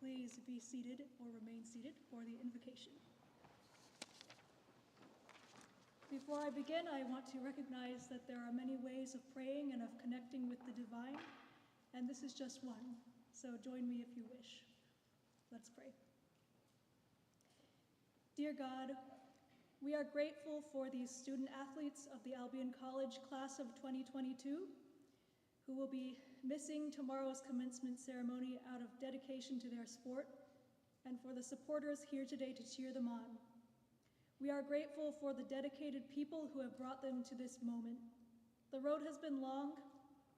Please be seated or remain seated for the invocation. Before I begin, I want to recognize that there are many ways of praying and of connecting with the divine, and this is just one, so join me if you wish. Let's pray. Dear God, we are grateful for these student athletes of the Albion College class of 2022 who will be missing tomorrow's commencement ceremony out of dedication to their sport, and for the supporters here today to cheer them on. We are grateful for the dedicated people who have brought them to this moment. The road has been long.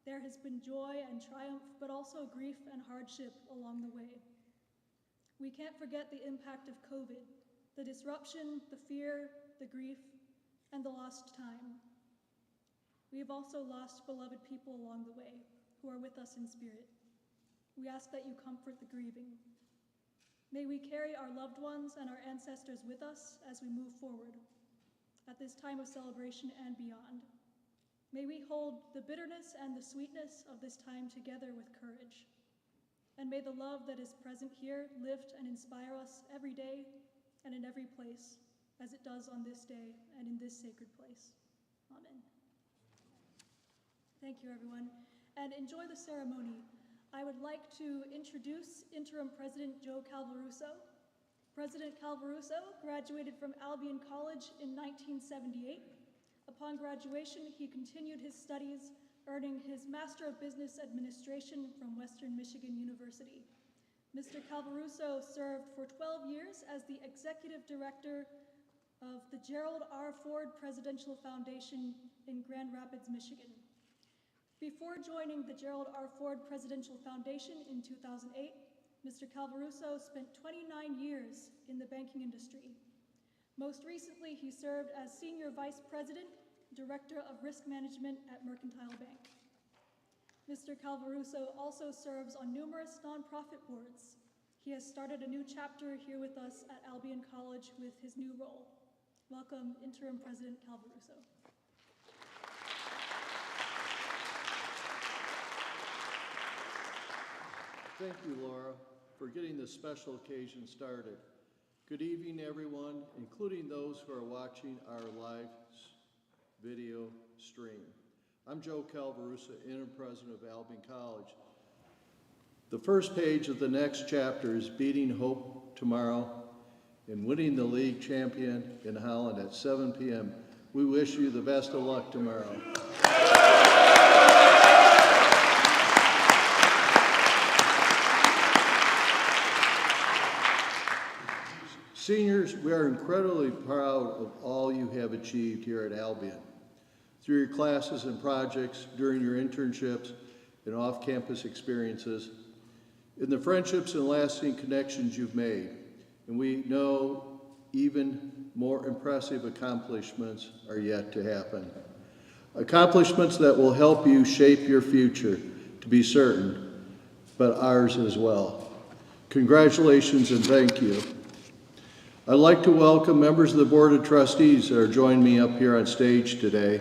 There has been joy and triumph, but also grief and hardship along the way. We can't forget the impact of COVID, the disruption, the fear, the grief, and the lost time. We have also lost beloved people along the way who are with us in spirit. We ask that you comfort the grieving. May we carry our loved ones and our ancestors with us as we move forward at this time of celebration and beyond. May we hold the bitterness and the sweetness of this time together with courage. And may the love that is present here lift and inspire us every day and in every place, as it does on this day and in this sacred place. Amen. Thank you, everyone, and enjoy the ceremony. I would like to introduce Interim President Joe Calvaruso. President Calvaruso graduated from Albion College in 1978. Upon graduation, he continued his studies, earning his Master of Business Administration from Western Michigan University. Mr. Calvaruso served for 12 years as the Executive Director of the Gerald R. Ford Presidential Foundation in Grand Rapids, Michigan. Before joining the Gerald R. Ford Presidential Foundation in 2008, Mr. Calvaruso spent 29 years in the banking industry. Most recently, he served as Senior Vice President, Director of Risk Management at Mercantile Bank. Mr. Calvaruso also serves on numerous nonprofit boards. He has started a new chapter here with us at Albion College with his new role. Welcome, Interim President Calvaruso. Thank you, Laura, for getting this special occasion started. Good evening, everyone, including those who are watching our live video stream. I'm Joe Calvaruso, Interim President of Albion College. The first page of the next chapter is Beating Hope Tomorrow and winning the league champion in Holland at 7 p.m. We wish you the best of luck tomorrow. Seniors, we are incredibly proud of all you have achieved here at Albion. Through your classes and projects, during your internships and off-campus experiences, in the friendships and lasting connections you've made. And we know even more impressive accomplishments are yet to happen. Accomplishments that will help you shape your future, to be certain, but ours as well. Congratulations and thank you. I'd like to welcome members of the Board of Trustees that are joining me up here on stage today.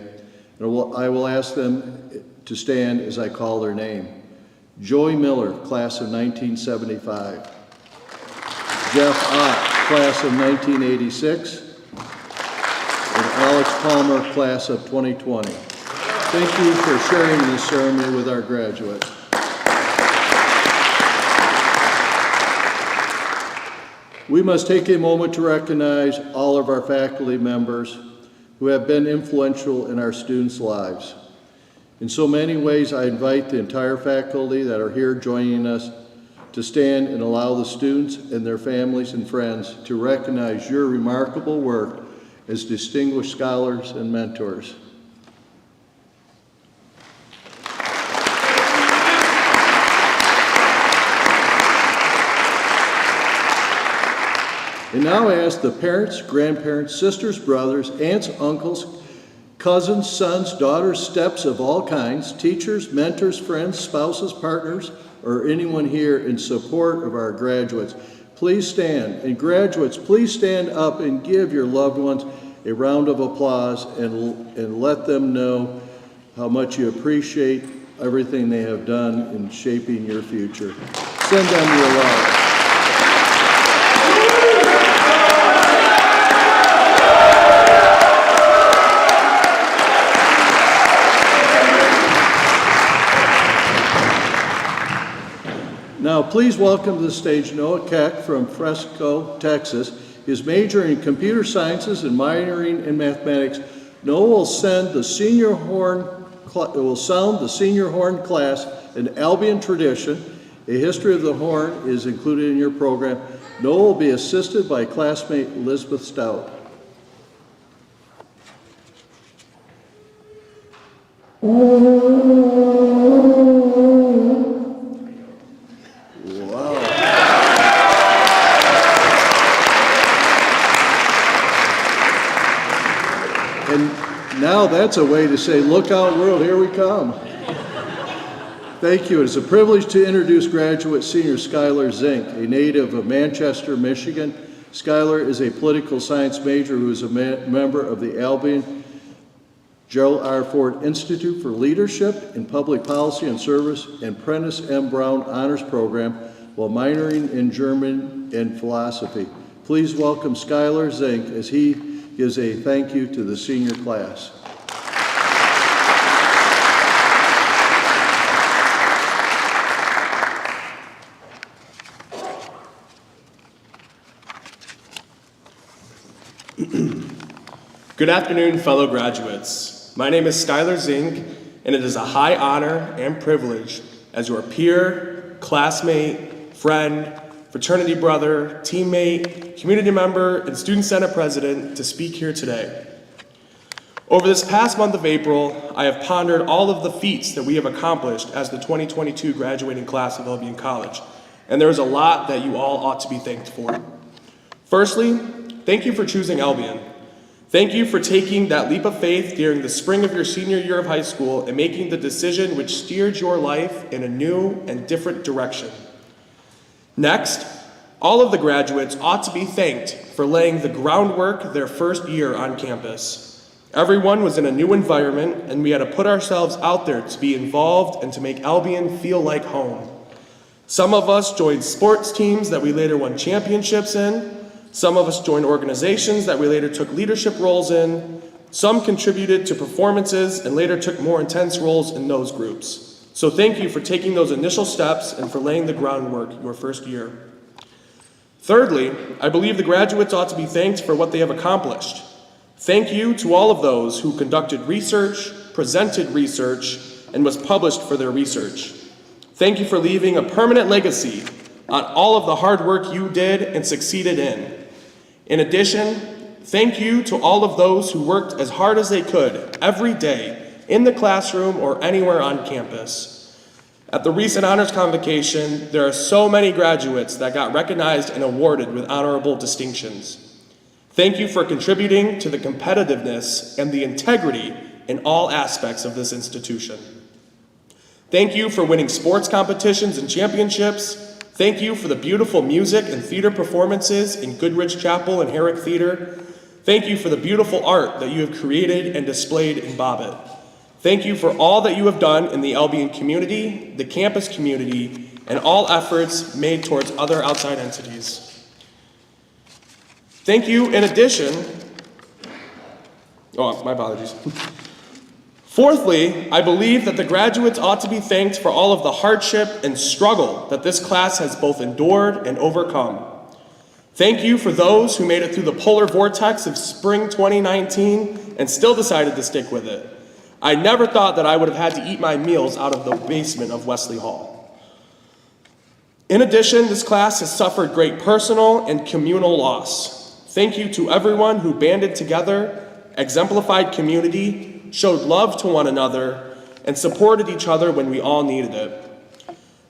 And I will ask them to stand as I call their name. Joey Miller, class of 1975. Jeff Ott, class of 1986. And Alex Palmer, class of 2020. Thank you for sharing this ceremony with our graduates. We must take a moment to recognize all of our faculty members who have been influential in our students' lives. In so many ways, I invite the entire faculty that are here joining us to stand and allow the students and their families and friends to recognize your remarkable work as distinguished scholars and mentors. And now I ask the parents, grandparents, sisters, brothers, aunts, uncles, cousins, sons, daughters, steps of all kinds, teachers, mentors, friends, spouses, partners, or anyone here in support of our graduates. Please stand. And graduates, please stand up and give your loved ones a round of applause and let them know how much you appreciate everything they have done in shaping your future. Send them your love. please welcome to the stage Noah Keck from Fresco, Texas. His major in computer sciences and minoring in mathematics. Noah will sound the senior horn class, an Albion tradition. A history of the horn is included in your program. Noah will be assisted by classmate Elizabeth Stout. Wow. And now that's a way to say, look out world, here we come. Thank you. It's a privilege to introduce graduate senior Skyler Zink, a native of Manchester, Michigan. Skyler is a political science major who is a member of the Albion Gerald R. Ford Institute for Leadership in Public Policy and Service and Prentice M. Brown Honors Program while minoring in German and philosophy. Please welcome Skyler Zink as he gives a thank you to the senior class. Good afternoon, fellow graduates. My name is Skyler Zink, and it is a high honor and privilege as your peer, classmate, friend, fraternity brother, teammate, community member, and student senate president to speak here today. Over this past month of April, I have pondered all of the feats that we have accomplished as the 2022 graduating class of Albion College, and there is a lot that you all ought to be thanked for. Firstly, thank you for choosing Albion. Thank you for taking that leap of faith during the spring of your senior year of high school and making the decision which steered your life in a new and different direction. Next, all of the graduates ought to be thanked for laying the groundwork their first year on campus. Everyone was in a new environment, and we had to put ourselves out there to be involved and to make Albion feel like home. Some of us joined sports teams that we later won championships in. Some of us joined organizations that we later took leadership roles in. Some contributed to performances and later took more intense roles in those groups. So thank you for taking those initial steps and for laying the groundwork your first year. Thirdly, I believe the graduates ought to be thanked for what they have accomplished. Thank you to all of those who conducted research, presented research, and was published for their research. Thank you for leaving a permanent legacy on all of the hard work you did and succeeded in. In addition, thank you to all of those who worked as hard as they could every day in the classroom or anywhere on campus. At the recent honors convocation, there are so many graduates that got recognized and awarded with honorable distinctions. Thank you for contributing to the competitiveness and the integrity in all aspects of this institution. Thank you for winning sports competitions and championships. Thank you for the beautiful music and theater performances in Goodrich Chapel and Herrick Theater. Thank you for the beautiful art that you have created and displayed in Bobbitt. Thank you for all that you have done in the Albion community, the campus community, and all efforts made towards other outside entities. Thank you in addition, my apologies. Fourthly, I believe that the graduates ought to be thanked for all of the hardship and struggle that this class has both endured and overcome. Thank you for those who made it through the polar vortex of spring 2019 and still decided to stick with it. I never thought that I would have had to eat my meals out of the basement of Wesley Hall. In addition, this class has suffered great personal and communal loss. Thank you to everyone who banded together, exemplified community, showed love to one another, and supported each other when we all needed it.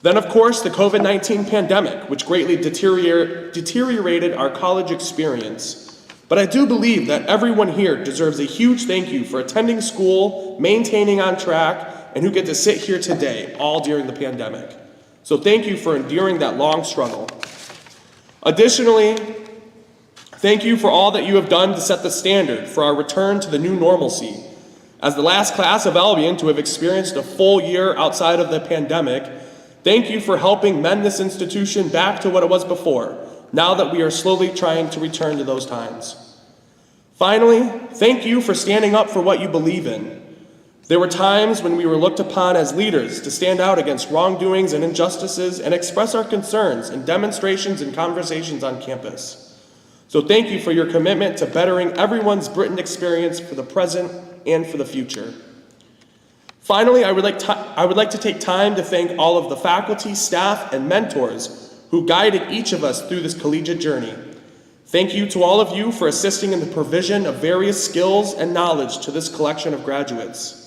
Then, of course, the COVID-19 pandemic, which greatly deteriorated our college experience. But I do believe that everyone here deserves a huge thank you for attending school, maintaining on track, and who get to sit here today, all during the pandemic. So thank you for enduring that long struggle. Additionally, thank you for all that you have done to set the standard for our return to the new normalcy. As the last class of Albion to have experienced a full year outside of the pandemic, thank you for helping mend this institution back to what it was before, now that we are slowly trying to return to those times. Finally, thank you for standing up for what you believe in. There were times when we were looked upon as leaders to stand out against wrongdoings and injustices and express our concerns in demonstrations and conversations on campus. So thank you for your commitment to bettering everyone's Britain experience for the present and for the future. Finally, I would like to take time to thank all of the faculty, staff, and mentors who guided each of us through this collegiate journey. Thank you to all of you for assisting in the provision of various skills and knowledge to this collection of graduates.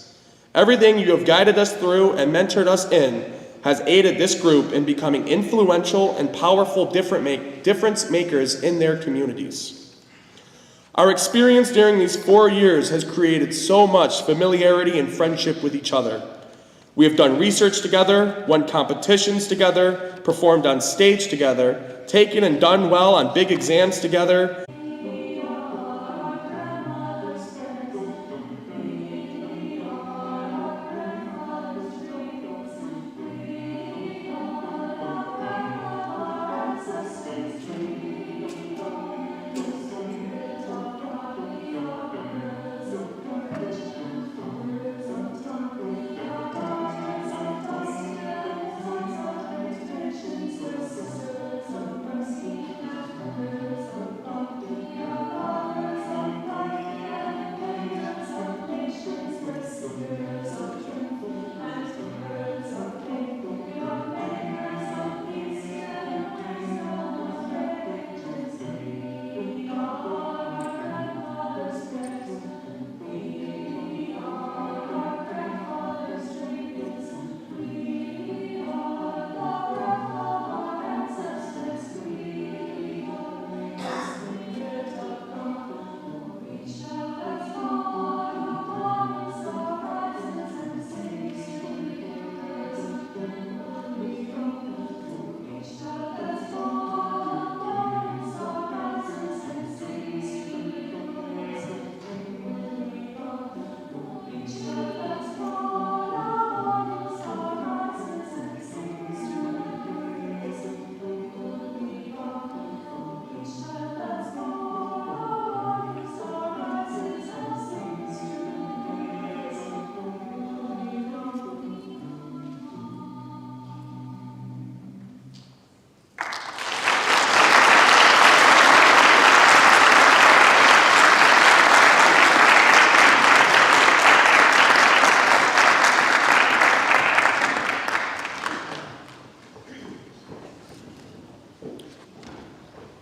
Everything you have guided us through and mentored us in has aided this group in becoming influential and powerful difference makers in their communities. Our experience during these 4 years has created so much familiarity and friendship with each other. We have done research together, won competitions together, performed on stage together, taken and done well on big exams together.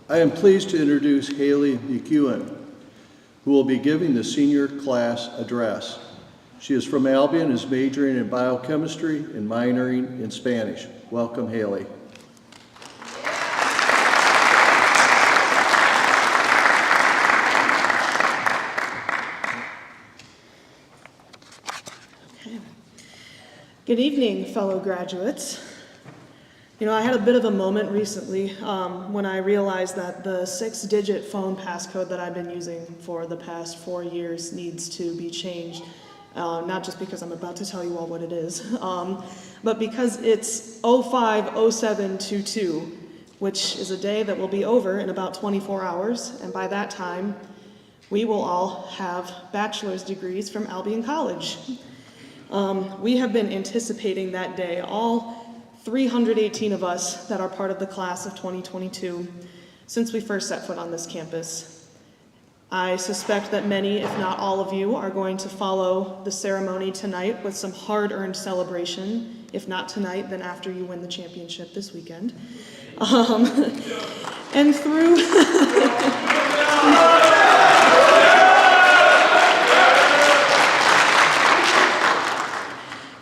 I am pleased to introduce Hayley Mcewen, who will be giving the senior class address. She is from Albion, is majoring in biochemistry and minoring in Spanish. Welcome, Hayley. Okay. Good evening, fellow graduates. You know, I had a bit of a moment recently when I realized that the 6-digit phone passcode that I've been using for the past 4 years needs to be changed. Not just because I'm about to tell you all what it is, but because it's 050722, which is a day that will be over in about 24 hours, and by that time, we will all have bachelor's degrees from Albion College. We have been anticipating that day, all 318 of us that are part of the class of 2022, since we first set foot on this campus. I suspect that many, if not all of you, are going to follow the ceremony tonight with some hard-earned celebration, if not tonight, then after you win the championship this weekend. And through...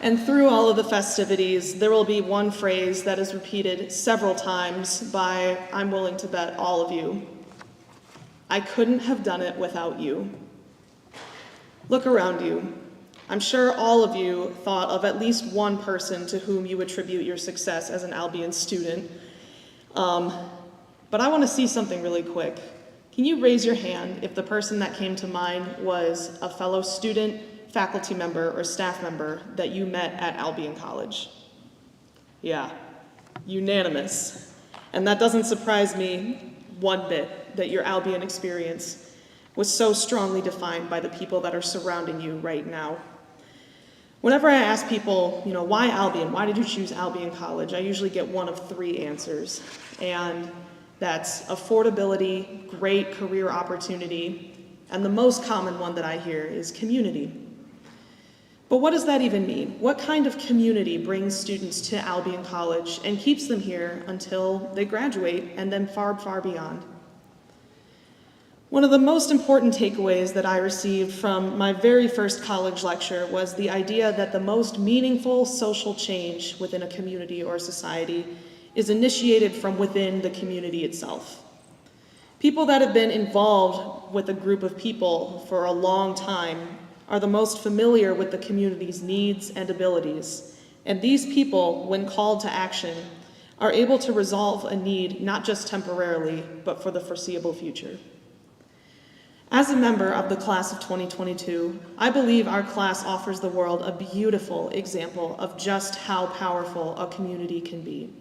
And through all of the festivities, there will be one phrase that is repeated several times by, I'm willing to bet, all of you. I couldn't have done it without you. Look around you. I'm sure all of you thought of at least one person to whom you attribute your success as an Albion student. But I want to see something really quick. Can you raise your hand if the person that came to mind was a fellow student, faculty member, or staff member that you met at Albion College? Yeah, unanimous. And that doesn't surprise me one bit, that your Albion experience was so strongly defined by the people that are surrounding you right now. Whenever I ask people, why Albion? Why did you choose Albion College? I usually get one of three answers. And that's affordability, great career opportunity, and the most common one that I hear is community. But what does that even mean? What kind of community brings students to Albion College and keeps them here until they graduate and then far, far beyond? One of the most important takeaways that I received from my very first college lecture was the idea that the most meaningful social change within a community or society is initiated from within the community itself. People that have been involved with a group of people for a long time are the most familiar with the community's needs and abilities. And these people, when called to action, are able to resolve a need not just temporarily, but for the foreseeable future. As a member of the class of 2022, I believe our class offers the world a beautiful example of just how powerful a community can be.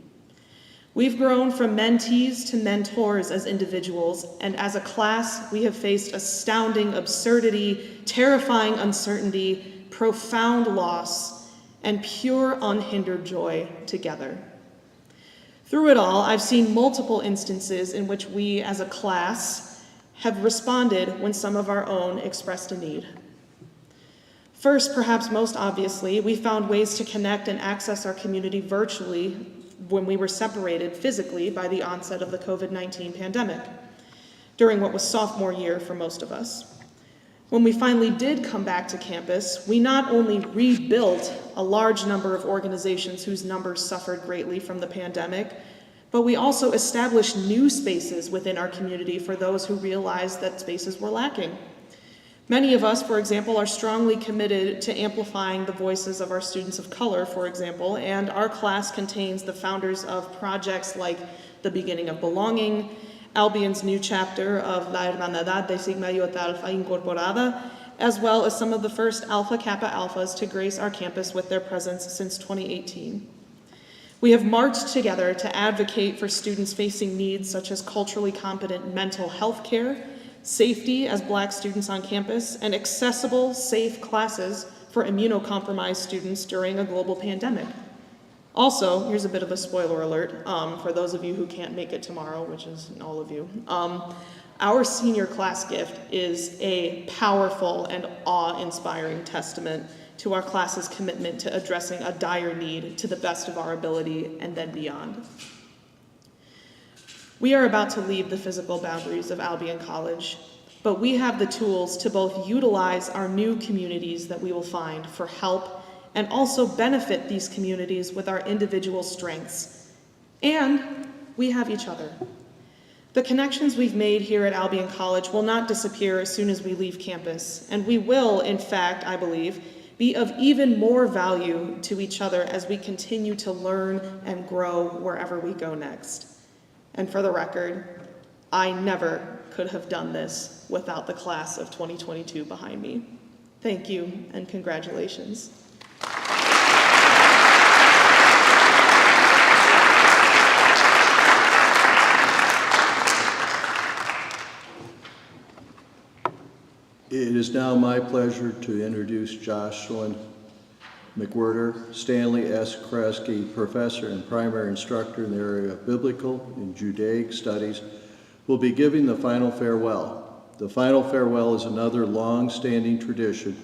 We've grown from mentees to mentors as individuals, and as a class, we have faced astounding absurdity, terrifying uncertainty, profound loss, and pure unhindered joy together. Through it all, I've seen multiple instances in which we as a class have responded when some of our own expressed a need. First, perhaps most obviously, we found ways to connect and access our community virtually when we were separated physically by the onset of the COVID-19 pandemic, during what was sophomore year for most of us. When we finally did come back to campus, we not only rebuilt a large number of organizations whose numbers suffered greatly from the pandemic, but we also established new spaces within our community for those who realized that spaces were lacking. Many of us, for example, are strongly committed to amplifying the voices of our students of color, for example, and our class contains the founders of projects like The Beginning of Belonging, Albion's new chapter of La Hermandad de Sigma Iota Alpha Incorporada, as well as some of the first Alpha Kappa Alphas to grace our campus with their presence since 2018. We have marched together to advocate for students facing needs such as culturally competent mental health care, safety as Black students on campus, and accessible, safe classes for immunocompromised students during a global pandemic. Also, here's a bit of a spoiler alert for those of you who can't make it tomorrow, which is all of you. Our senior class gift is a powerful and awe-inspiring testament to our class's commitment to addressing a dire need to the best of our ability and then beyond. We are about to leave the physical boundaries of Albion College, but we have the tools to both utilize our new communities that we will find for help and also benefit these communities with our individual strengths. And we have each other. The connections we've made here at Albion College will not disappear as soon as we leave campus, and we will, in fact, I believe, be of even more value to each other as we continue to learn and grow wherever we go next. And for the record, I never could have done this without the class of 2022 behind me. Thank you and congratulations. It is now my pleasure to introduce Jocelyn McWhirter, Stanley S. Kresge Professor and Primary Instructor in the area of Biblical and Judaic Studies, will be giving the final farewell. The final farewell is another long-standing tradition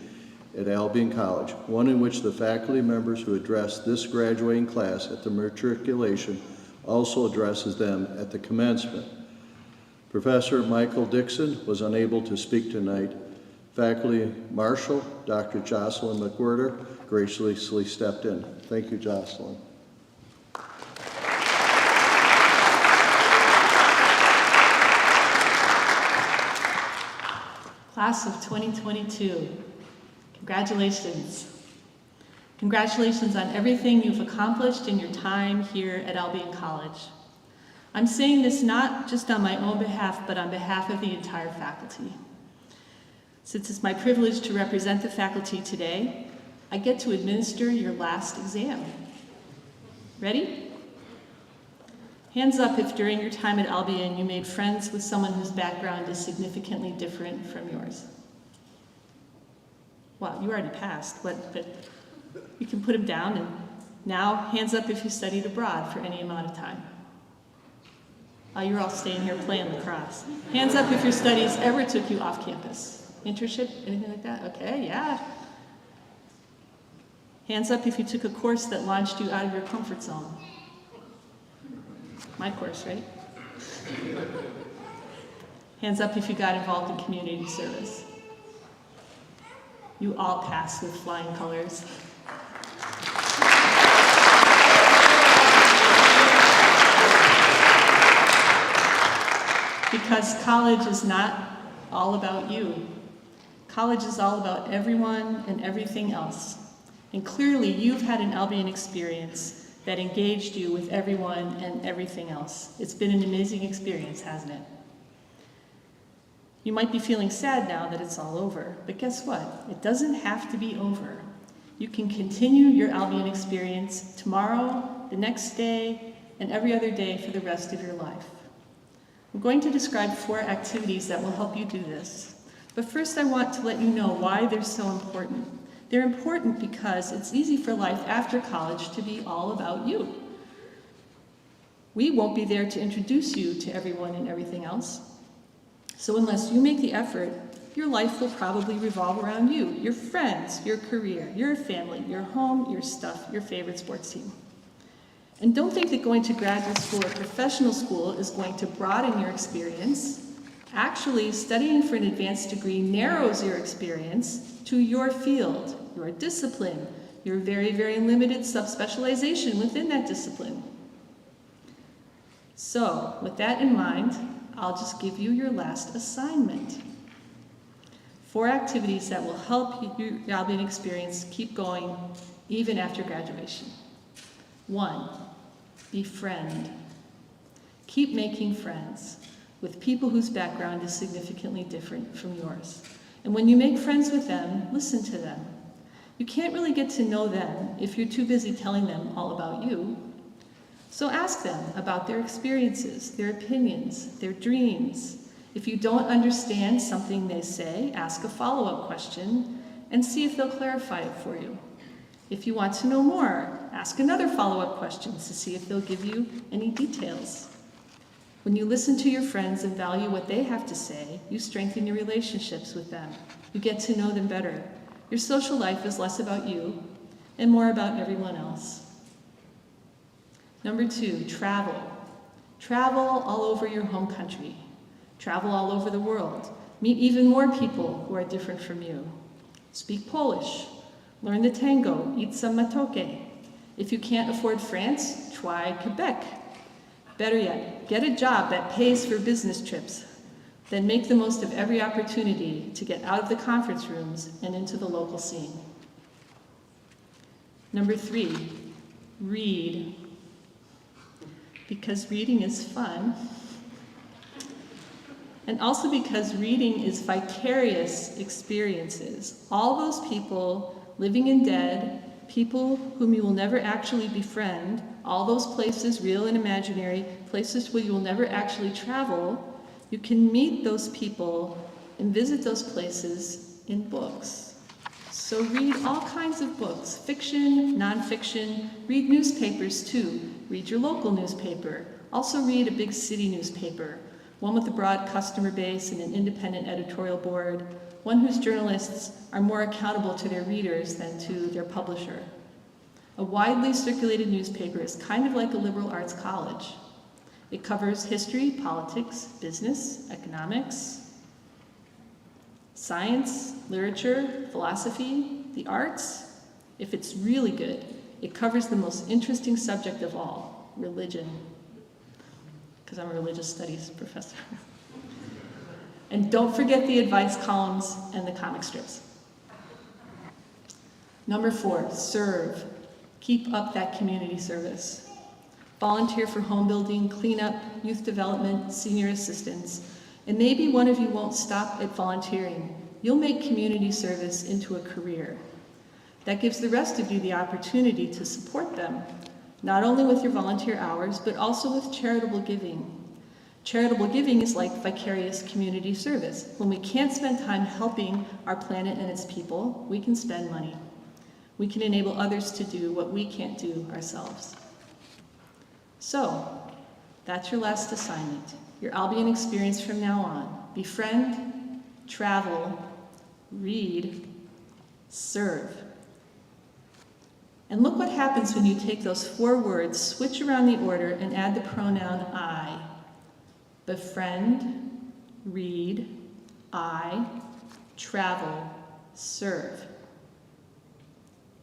at Albion College, one in which the faculty members who address this graduating class at the matriculation also addresses them at the commencement. Professor Michael Dixon was unable to speak tonight. Faculty Marshal, Dr. Jocelyn McWhirter, graciously stepped in. Thank you, Jocelyn. Class of 2022, congratulations. Congratulations on everything you've accomplished in your time here at Albion College. I'm saying this not just on my own behalf, but on behalf of the entire faculty. Since it's my privilege to represent the faculty today, I get to administer your last exam. Ready? Hands up if during your time at Albion you made friends with someone whose background is significantly different from yours. Wow, you already passed, but You can put them down, and now hands up if you studied abroad for any amount of time. Oh, you're all staying here playing lacrosse. Hands up if your studies ever took you off campus. Internship, anything like that? Okay, yeah. Hands up if you took a course that launched you out of your comfort zone. My course, right? Hands up if you got involved in community service. You all passed with flying colors. Because college is not all about you. College is all about everyone and everything else. And clearly you've had an Albion experience that engaged you with everyone and everything else. It's been an amazing experience, hasn't it? You might be feeling sad now that it's all over, but guess what? It doesn't have to be over. You can continue your Albion experience tomorrow, the next day, and every other day for the rest of your life. I'm going to describe 4 activities that will help you do this. But first I want to let you know why they're so important. They're important because it's easy for life after college to be all about you. We won't be there to introduce you to everyone and everything else. So unless you make the effort, your life will probably revolve around you, your friends, your career, your family, your home, your stuff, your favorite sports team. And don't think that going to graduate school or professional school is going to broaden your experience. Actually, studying for an advanced degree narrows your experience to your field, your discipline, your very, very limited subspecialization within that discipline. So, with that in mind, I'll just give you your last assignment. 4 activities that will help your Albion experience keep going even after graduation. 1, befriend. Keep making friends with people whose background is significantly different from yours. And when you make friends with them, listen to them. You can't really get to know them if you're too busy telling them all about you. So ask them about their experiences, their opinions, their dreams. If you don't understand something they say, ask a follow-up question and see if they'll clarify it for you. If you want to know more, ask another follow-up question to see if they'll give you any details. When you listen to your friends and value what they have to say, you strengthen your relationships with them. You get to know them better. Your social life is less about you and more about everyone else. Number 2, travel. Travel all over your home country. Travel all over the world. Meet even more people who are different from you. Speak Polish. Learn the tango. Eat some matoke. If you can't afford France, try Quebec. Better yet, get a job that pays for business trips. Then make the most of every opportunity to get out of the conference rooms and into the local scene. Number 3, read. Because reading is fun. And also because reading is vicarious experiences. All those people, living and dead, people whom you will never actually befriend, all those places, real and imaginary, places where you will never actually travel, you can meet those people and visit those places in books. So read all kinds of books, fiction, nonfiction, read newspapers too. Read your local newspaper. Also read a big city newspaper, one with a broad customer base and an independent editorial board, one whose journalists are more accountable to their readers than to their publisher. A widely circulated newspaper is kind of like a liberal arts college. It covers history, politics, business, economics, science, literature, philosophy, the arts. If it's really good, it covers the most interesting subject of all, religion, because I'm a religious studies professor. And don't forget the advice columns and the comic strips. Number 4, serve. Keep up that community service. Volunteer for home building, cleanup, youth development, senior assistance. And maybe one of you won't stop at volunteering. You'll make community service into a career. That gives the rest of you the opportunity to support them, not only with your volunteer hours, but also with charitable giving. Charitable giving is like vicarious community service. When we can't spend time helping our planet and its people, we can spend money. we can enable others to do what we can't do ourselves. So, that's your last assignment, your Albion experience from now on. Befriend, travel, read, serve. And look what happens when you take those 4 words, switch around the order, and add the pronoun I. Befriend, read, I, travel, serve.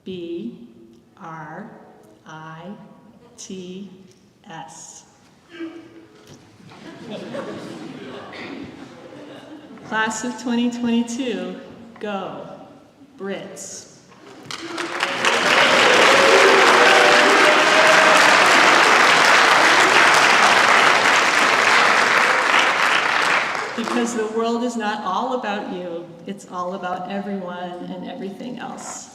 B-R-I-T-S. Class of 2022, go, Brits. Because the world is not all about you, it's all about everyone and everything else.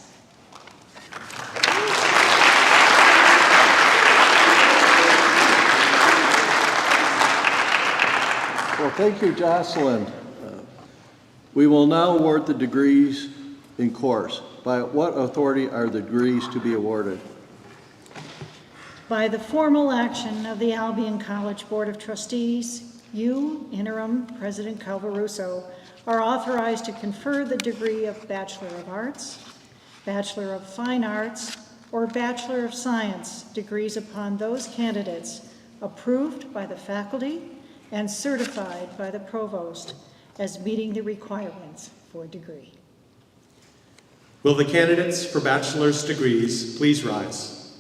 Well, thank you, Jocelyn. We will now award the degrees in course. By what authority are the degrees to be awarded? By the formal action of the Albion College Board of Trustees, you, Interim President Calvaruso, are authorized to confer the degree of Bachelor of Arts, Bachelor of Fine Arts, or Bachelor of Science degrees upon those candidates approved by the faculty and certified by the provost as meeting the requirements for degree. Will the candidates for bachelor's degrees please rise?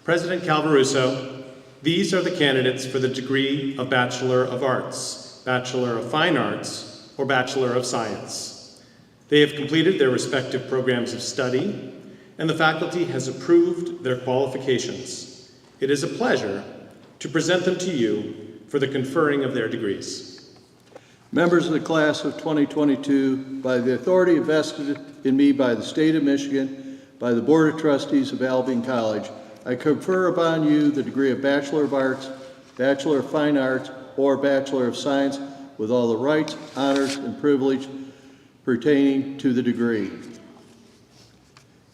President Calvaruso, these are the candidates for the degree of Bachelor of Arts, Bachelor of Fine Arts, or Bachelor of Science. They have completed their respective programs of study, and the faculty has approved their qualifications. It is a pleasure to present them to you for the conferring of their degrees. Members of the class of 2022, by the authority vested in me by the state of Michigan, by the Board of Trustees of Albion College, I confer upon you the degree of Bachelor of Arts, Bachelor of Fine Arts, or Bachelor of Science with all the rights, honors, and privilege pertaining to the degree.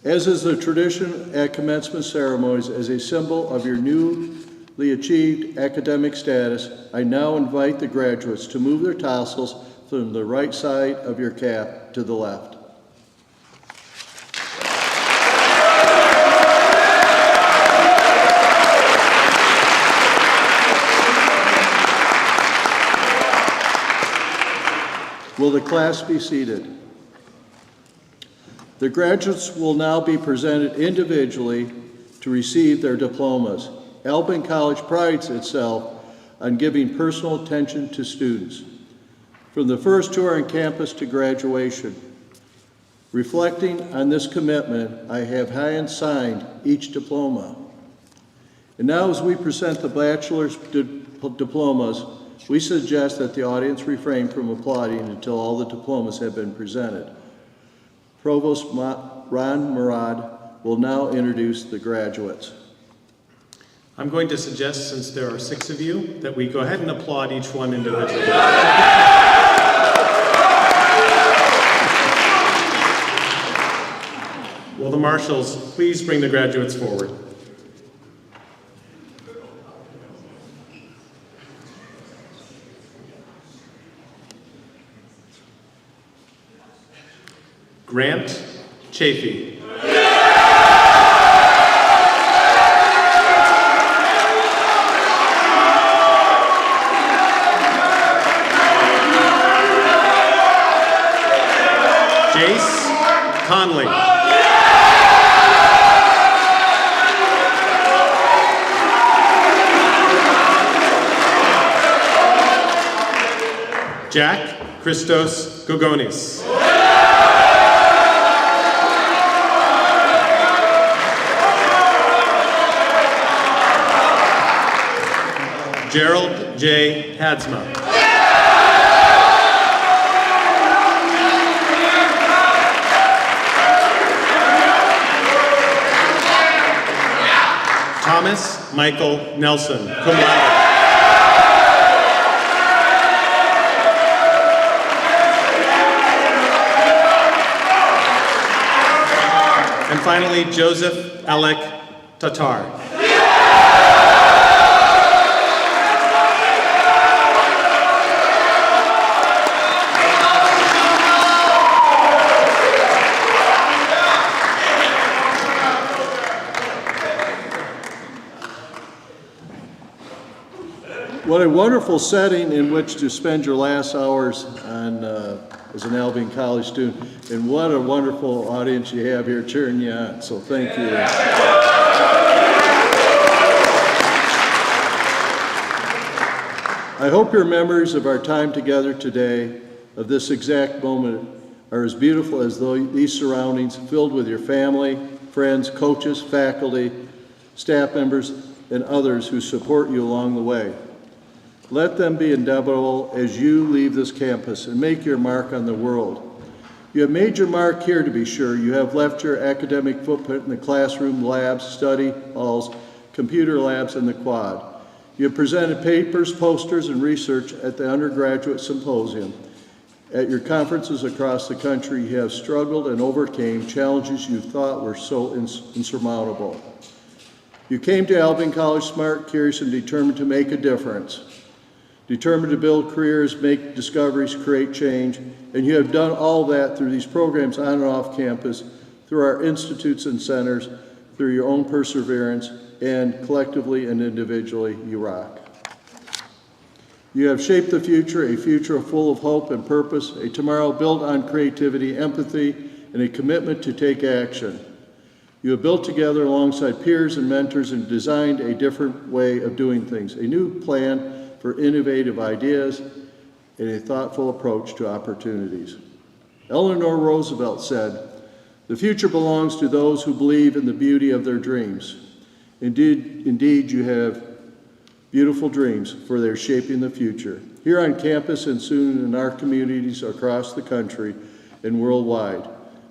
As is the tradition at commencement ceremonies, as a symbol of your newly achieved academic status, I now invite the graduates to move their tassels from the right side of your cap to the left. Will the class be seated? The graduates will now be presented individually to receive their diplomas. Albion College prides itself on giving personal attention to students, from the first tour on campus to graduation. Reflecting on this commitment, I have hand-signed each diploma. And now as we present the bachelor's diplomas, we suggest that the audience refrain from applauding until all the diplomas have been presented. Provost Ron Murad will now introduce the graduates. I'm going to suggest, since there are 6 of you, that we go ahead and applaud each one individually. Will the marshals please bring the graduates forward? Grant Chafee. Jace Conley. Jack Christos Gogonis. Gerald J. Hadsma. Thomas Michael Nelson, cum laude. finally, Joseph Alec Tatar. What a wonderful setting in which to spend your last hours on, as an Albion College student, and what a wonderful audience you have here cheering you on, so thank you. I hope your memories of our time together today, of this exact moment, are as beautiful as these surroundings, filled with your family, friends, coaches, faculty, staff members, and others who support you along the way. Let them be indelible as you leave this campus and make your mark on the world. You have made your mark here, to be sure. You have left your academic footprint in the classroom, labs, study halls, computer labs, and the quad. You have presented papers, posters, and research at the undergraduate symposium. At your conferences across the country, you have struggled and overcame challenges you thought were so insurmountable. You came to Albion College smart, curious, and determined to make a difference. Determined to build careers, make discoveries, create change, and you have done all that through these programs on and off campus, through our institutes and centers, through your own perseverance, and collectively and individually, you rock. You have shaped the future, a future full of hope and purpose, a tomorrow built on creativity, empathy, and a commitment to take action. You have built together alongside peers and mentors and designed a different way of doing things, a new plan for innovative ideas and a thoughtful approach to opportunities. Eleanor Roosevelt said, "The future belongs to those who believe in the beauty of their dreams." Indeed, you have beautiful dreams, for they're shaping the future. Here on campus and soon in our communities across the country and worldwide.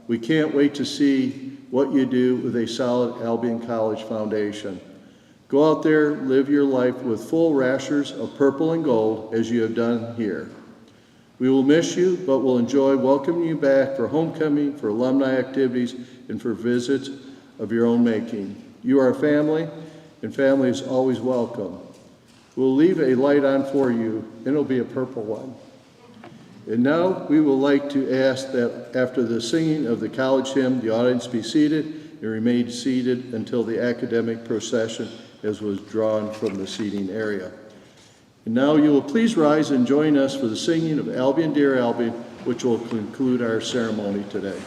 We can't wait to see what you do with a solid Albion College foundation. Go out there, live your life with full rashers of purple and gold as you have done here. We will miss you, but we'll enjoy welcoming you back for homecoming, for alumni activities, and for visits of your own making. You are family, and family is always welcome. We'll leave a light on for you, and it'll be a purple one. And now we would like to ask that after the singing of the college hymn, the audience be seated and remain seated until the academic procession as was drawn from the seating area. And now you will please rise and join us for the singing of Albion, Dear Albion, which will conclude our ceremony today.